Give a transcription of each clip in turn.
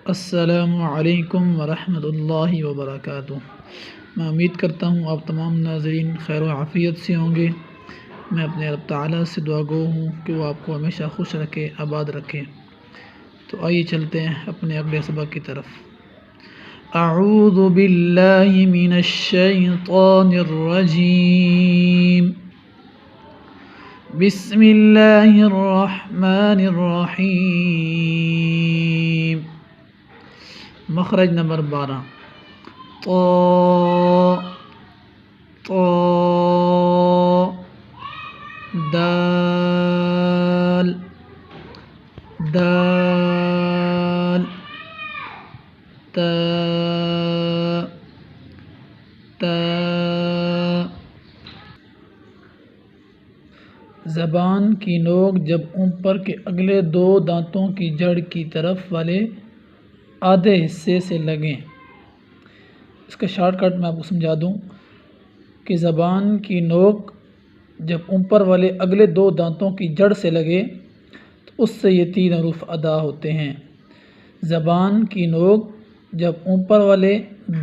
السلام علیکم ورحمۃ اللہ وبرکاتہ۔ میں امید کرتا ہوں آپ تمام ناظرین خیر و عافیت سے ہوں گے۔ میں اپنے رب تعالیٰ سے دعا گو ہوں کہ وہ آپ کو ہمیشہ خوش رکھے، آباد رکھے۔ تو آئیے چلتے ہیں اپنے اگلے سبق کی طرف۔ اعوذ باللہ من الشیطان الرجیم، بسم اللہ الرحمن الرحیم۔ مخرج نمبر 12، طا دال دال تا تا۔ زبان کی نوک جب اوپر کے اگلے دو دانتوں کی جڑ کی طرف والے آدھے حصے سے لگیں۔ اس کا شارٹ کٹ میں آپ کو سمجھا دوں کہ زبان کی نوک جب اوپر والے اگلے دو دانتوں کی جڑ سے لگے تو اس سے یہ 3 حروف ادا ہوتے ہیں۔ زبان کی نوک جب اوپر والے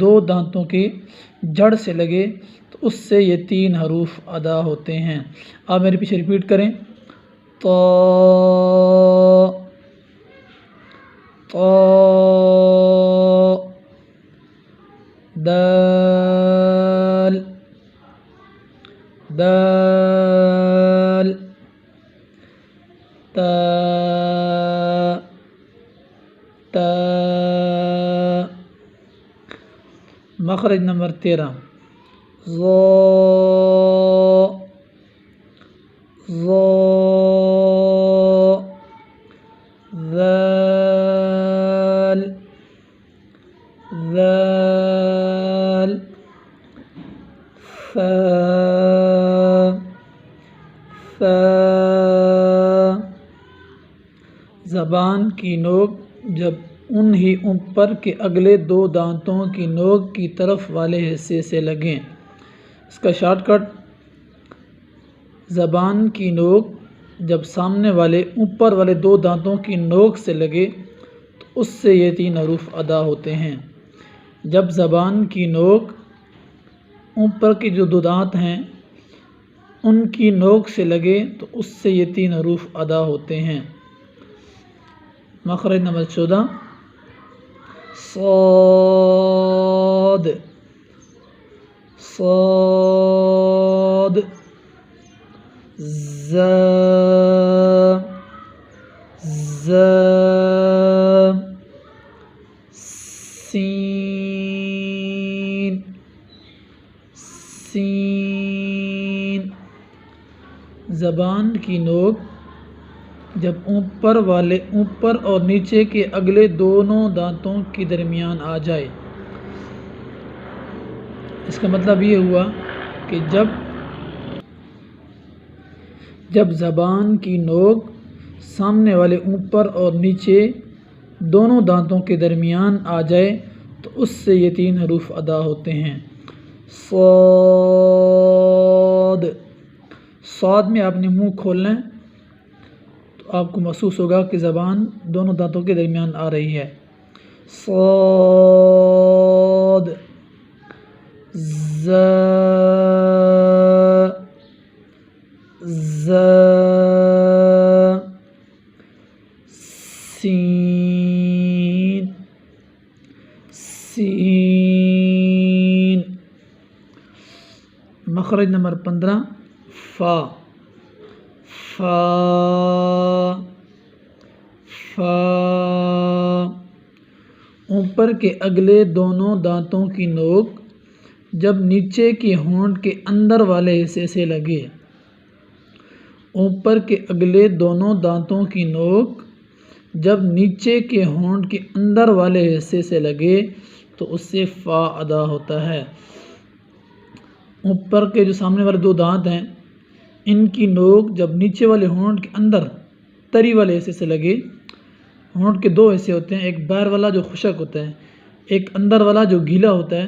2 دانتوں کی جڑ سے لگے تو اس سے یہ 3 حروف ادا ہوتے ہیں۔ آپ میرے پیچھے ریپیٹ کریں، طا طا دال دال تا تا۔ مخرج نمبر 13، ظا ظا ذال ذال فا فا۔ زبان کی نوک جب ان ہی اوپر کے اگلے 2 دانتوں کی نوک کی طرف والے حصے سے لگیں۔ اس کا شارٹ کٹ، زبان کی نوک جب سامنے والے اوپر والے 2 دانتوں کی نوک سے لگے تو اس سے یہ 3 حروف ادا ہوتے ہیں۔ جب زبان کی نوک اوپر کے جو 2 دانت ہیں ان کی نوک سے لگے تو اس سے یہ 3 حروف ادا ہوتے ہیں۔ مخرج نمبر 14، صاد صاد زا زا سین سین۔ زبان کی نوک جب اوپر اور نیچے کے اگلے دونوں دانتوں کے درمیان آ جائے، اس کا مطلب یہ ہوا کہ جب زبان کی نوک سامنے والے اوپر اور نیچے دونوں دانتوں کے درمیان آ جائے تو اس سے یہ 3 حروف ادا ہوتے ہیں۔ صاد صاد میں آپ نے منہ کھولنا ہے تو آپ کو محسوس ہوگا کہ زبان دونوں دانتوں کے درمیان آ رہی ہے۔ صاد زا زا سین سین۔ مخرج نمبر 15، فا فا فا۔ اوپر کے اگلے دونوں دانتوں کی نوک جب نیچے کے ہونٹ کے اندر والے حصے سے لگے، اوپر کے اگلے دونوں دانتوں کی نوک جب نیچے کے ہونٹ کے اندر والے حصے سے لگے تو اس سے فا ادا ہوتا ہے۔ اوپر کے جو سامنے والے 2 دانت ہیں ان کی نوک جب نیچے والے ہونٹ کے اندر تری والے حصے سے لگے، ہونٹ کے 2 حصے ہوتے ہیں، ایک باہر والا جو خشک ہوتا ہے، ایک اندر والا جو گیلا ہوتا ہے،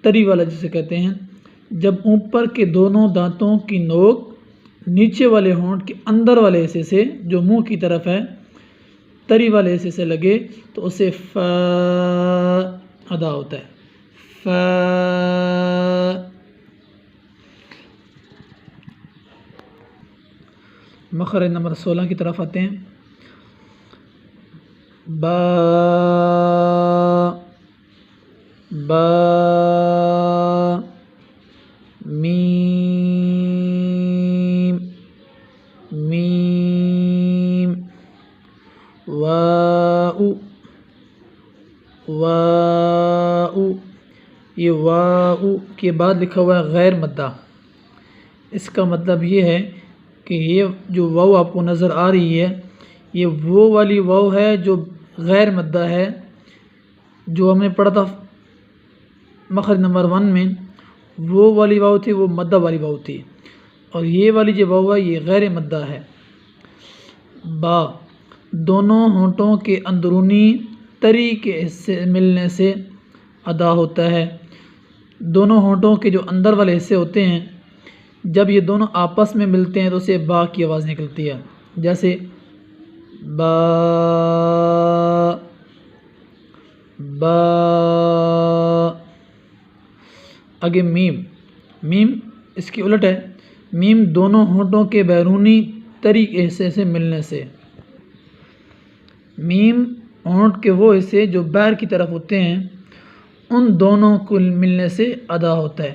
تری والا جسے کہتے ہیں۔ جب اوپر کے دونوں دانتوں کی نوک نیچے والے ہونٹ کے اندر والے حصے سے جو منہ کی طرف ہے تری والے حصے سے لگے تو اسے ف ادا ہوتا ہے، ف۔ مخرج نمبر 16 کی طرف آتے ہیں، با با میم میم واؤ واؤ۔ یہ واؤ کے بعد لکھا ہوا ہے غیر مدہ، اس کا مطلب یہ ہے کہ یہ جو واؤ آپ کو نظر آ رہی ہے یہ وہ والی واؤ ہے جو غیر مدہ ہے، جو ہم نے پڑھا تھا مخرج نمبر 1 میں، وہ والی واؤ تھی، وہ مدہ والی واؤ تھی، اور یہ والی جو واؤ ہے یہ غیر مدہ ہے۔ با دونوں ہونٹوں کے اندرونی تری کے حصے ملنے سے ادا ہوتا ہے، دونوں ہونٹوں کے جو اندر والے حصے ہوتے ہیں جب یہ دونوں آپس میں ملتے ہیں تو اسے با کی آواز نکلتی ہے، جیسے با با۔ آگے میم، میم اس کی الٹ ہے، میم دونوں ہونٹوں کے بیرونی تری کے حصے سے ملنے سے، میم ہونٹ کے وہ حصے جو باہر کی طرف ہوتے ہیں ان دونوں کو ملنے سے ادا ہوتا ہے۔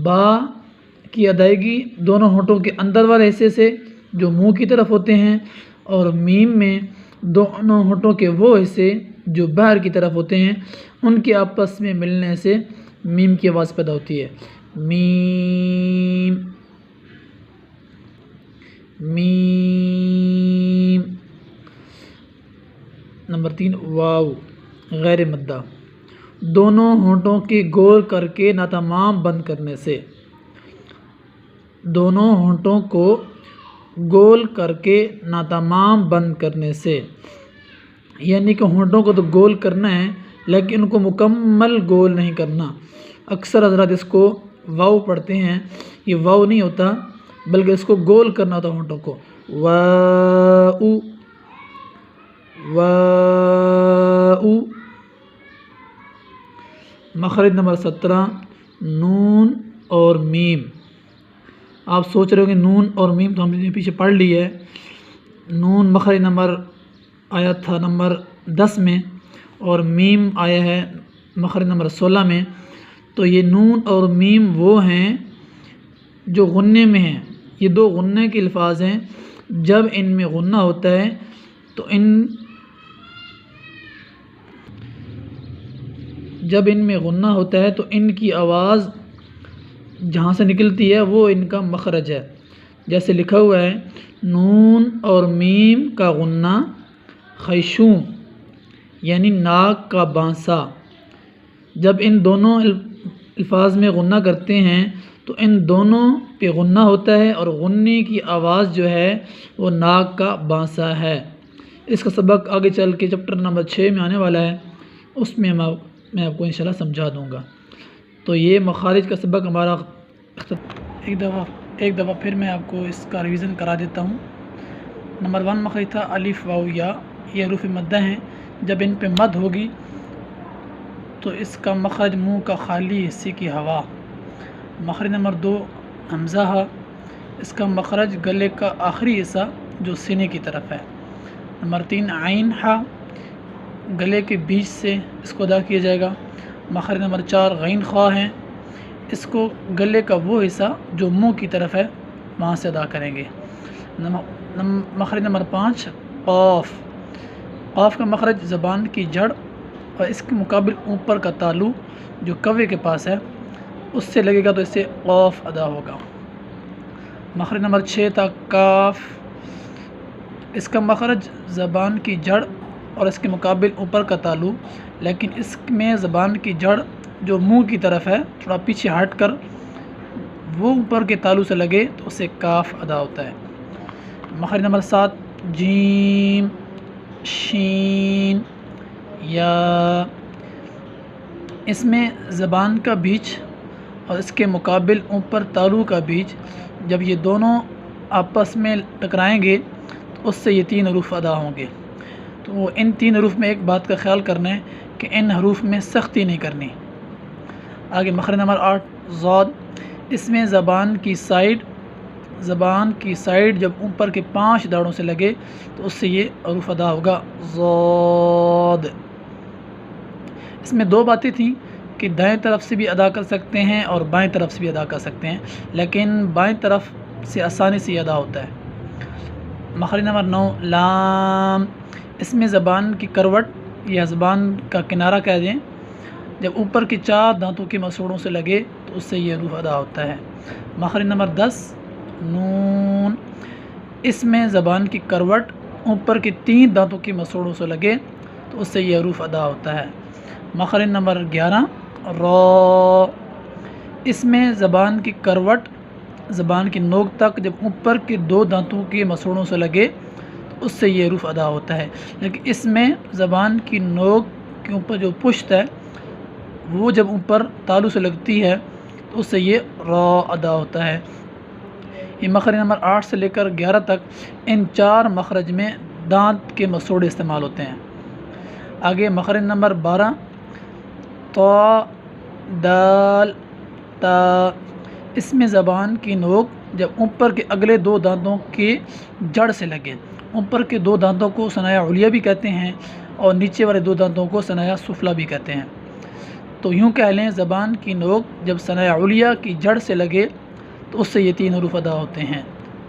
با کی ادائیگی دونوں ہونٹوں کے اندر والے حصے سے جو منہ کی طرف ہوتے ہیں، اور میم میں دونوں ہونٹوں کے وہ حصے جو باہر کی طرف ہوتے ہیں ان کے آپس میں ملنے سے میم کی آواز پیدا ہوتی ہے، میم میم۔ نمبر 3 واو غیر مدہ، دونوں ہونٹوں کے گول کر کے ناتمام بند کرنے سے، دونوں ہونٹوں کو گول کر کے ناتمام بند کرنے سے، یعنی کہ ہونٹوں کو تو گول کرنا ہے لیکن ان کو مکمل گول نہیں کرنا۔ اکثر حضرات اس کو واو پڑھتے ہیں، یہ واو نہیں ہوتا بلکہ اس کو گول کرنا ہوتا ہونٹوں کو، واؤ واؤ۔ مخرج نمبر 17 نون اور میم۔ آپ سوچ رہے ہو کہ نون اور میم تو ہم نے پیچھے پڑھ لی ہے، نون مخرج نمبر آیا تھا نمبر 10 میں اور میم آیا ہے مخرج نمبر 16 میں، تو یہ نون اور میم وہ ہیں جو غنّے میں ہیں، یہ دو غنّے کے الفاظ ہیں، جب ان میں غنّہ ہوتا ہے تو ان کی آواز جہاں سے نکلتی ہے وہ ان کا مخرج ہے، جیسے لکھا ہوا ہے نون اور میم کا غنّہ خیشوم یعنی ناک کا بانسا، جب ان دونوں الفاظ میں غنّہ کرتے ہیں تو ان دونوں پہ غنّہ ہوتا ہے اور غنّے کی آواز جو ہے وہ ناک کا بانسا ہے۔ اس کا سبق آگے چل کے چیپٹر نمبر 6 میں آنے والا ہے، اس میں میں آپ کو انشاءاللہ سمجھا دوں گا۔ تو یہ مخارج کا سبق ہمارا ایک دفعہ پھر میں آپ کو اس کا ریویژن کرا دیتا ہوں۔ نمبر 1 مخرج تھا الف واو یا، یہ حروف مدہ ہیں، جب ان پہ مد ہوگی تو اس کا مخرج منہ کا خالی حصے کی ہوا۔ مخرج نمبر 2 حمزہ ہا، اس کا مخرج گلے کا آخری حصہ جو سینے کی طرف ہے۔ نمبر 3 عین ہا، گلے کے بیچ سے اس کو ادا کیا جائے گا۔ مخرج نمبر 4 غین خواہ ہیں، اس کو گلے کا وہ حصہ جو منہ کی طرف ہے وہاں سے ادا کریں گے۔ مخرج نمبر 5 قاف، قاف کا مخرج زبان کی جڑ اور اس کے مقابل اوپر کا تالو جو کوے کے پاس ہے اس سے لگے گا تو اس سے قاف ادا ہوگا۔ مخرج نمبر 6 تھا کاف، اس کا مخرج زبان کی جڑ اور اس کے مقابل اوپر کا تالو، لیکن اس میں زبان کی جڑ جو منہ کی طرف ہے تھوڑا پیچھے ہٹ کر وہ اوپر کے تالو سے لگے تو اس سے کاف ادا ہوتا ہے۔ مخرج نمبر 7 جیم شین یا، اس میں زبان کا بیچ اور اس کے مقابل اوپر تالو کا بیچ جب یہ دونوں آپس میں ٹکرائیں گے تو اس سے یہ 3 حروف ادا ہوں گے۔ تو ان 3 حروف میں ایک بات کا خیال کرنا ہے کہ ان حروف میں سختی نہیں کرنی۔ آگے مخرج نمبر 8 ضاد، اس میں زبان کی سائیڈ جب اوپر کے 5 داڑوں سے لگے تو اس سے یہ حروف ادا ہوگا ضاد۔ اس میں 2 باتیں تھیں کہ دائیں طرف سے بھی ادا کر سکتے ہیں اور بائیں طرف سے بھی ادا کر سکتے ہیں، لیکن بائیں طرف سے آسانی سے ادا ہوتا ہے۔ مخرج نمبر 9 لام، اس میں زبان کی کروٹ یا زبان کا کنارہ کہہ دیں جب اوپر کے 4 دانتوں کے مسوڑوں سے لگے تو اس سے یہ حروف ادا ہوتا ہے۔ مخرج نمبر 10 نون، اس میں زبان کی کروٹ اوپر کے 3 دانتوں کے مسوڑوں سے لگے تو اس سے یہ حروف ادا ہوتا ہے۔ مخرج نمبر 11 را، اس میں زبان کی کروٹ زبان کی نوک تک جب اوپر کے 2 دانتوں کے مسوڑوں سے لگے تو اس سے یہ حروف ادا ہوتا ہے، لیکن اس میں زبان کی نوک کے اوپر جو پشت ہے وہ جب اوپر تالو سے لگتی ہے تو اس سے یہ را ادا ہوتا ہے۔ یہ مخرج نمبر 8 سے لے کر 11 تک ان 4 مخرج میں دانت کے مسوڑے استعمال ہوتے ہیں۔ آگے مخرج نمبر 12 طا دال تا، اس میں زبان کی نوک جب اوپر کے اگلے 2 دانتوں کے جڑ سے لگے، اوپر کے 2 دانتوں کو ثنایا علیہ بھی کہتے ہیں اور نیچے والے 2 دانتوں کو ثنایا سفلی بھی کہتے ہیں۔ تو یوں کہہ لیں زبان کی نوک جب ثنایا علیہ کی جڑ سے لگے تو اس سے یہ 3 حروف ادا ہوتے ہیں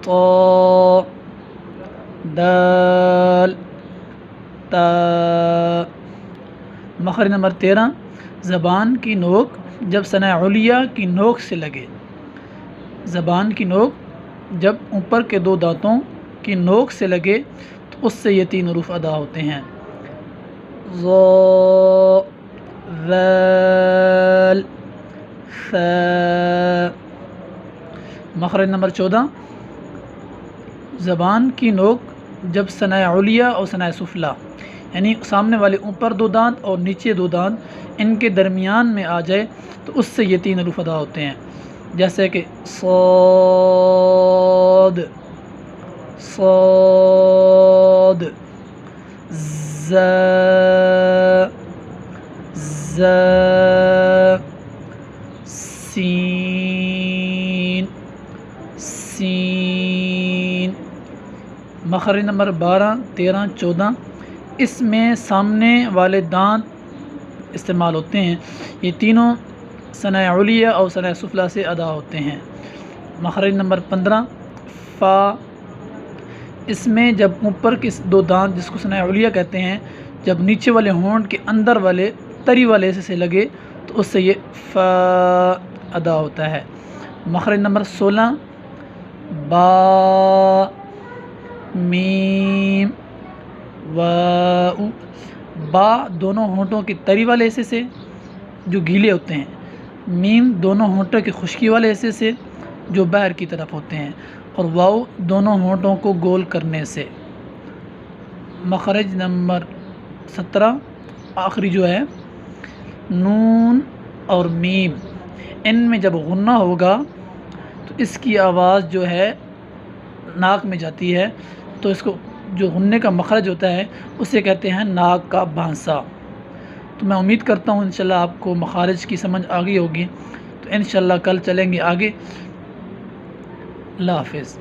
طا دال تا۔ مخرج نمبر 13 زبان کی نوک جب ثنایا علیہ کی نوک سے لگے، زبان کی نوک جب اوپر کے 2 دانتوں کی نوک سے لگے تو اس سے یہ 3 حروف ادا ہوتے ہیں ظا ذال ثا۔ مخرج نمبر 14 زبان کی نوک جب ثنایا علیہ اور ثنایا سفلی یعنی سامنے والے اوپر 2 دانت اور نیچے 2 دانت ان کے درمیان میں آ جائے تو اس سے یہ 3 حروف ادا ہوتے ہیں، جیسے کہ صاد صاد ز ز سین سین۔ مخرج نمبر 12 13 14 اس میں سامنے والے دانت استعمال ہوتے ہیں، یہ تینوں ثنایا علیہ اور ثنایا سفلی سے ادا ہوتے ہیں۔ مخرج نمبر 15 فا، اس میں جب اوپر کے 2 دانت جس کو ثنایا علیہ کہتے ہیں جب نیچے والے ہونٹ کے اندر والے تری والے حصے سے لگے تو اس سے یہ فا ادا ہوتا ہے۔ مخرج نمبر 16 با میم واؤ، با دونوں ہونٹوں کے تری والے حصے سے جو گیلے ہوتے ہیں، میم دونوں ہونٹوں کے خشکی والے حصے سے جو باہر کی طرف ہوتے ہیں، اور واؤ دونوں ہونٹوں کو گول کرنے سے۔ مخرج نمبر 17 آخری جو ہے نون اور میم، ان میں جب غنہ ہوگا تو اس کی آواز جو ہے ناک میں جاتی ہے، تو اس کو جو غنے کا مخرج ہوتا ہے اسے کہتے ہیں ناک کا بھانسا۔ تو میں امید کرتا ہوں انشاءاللہ آپ کو مخارج کی سمجھ آ گئی ہوگی، تو انشاءاللہ کل چلیں گے آگے۔ اللہ حافظ۔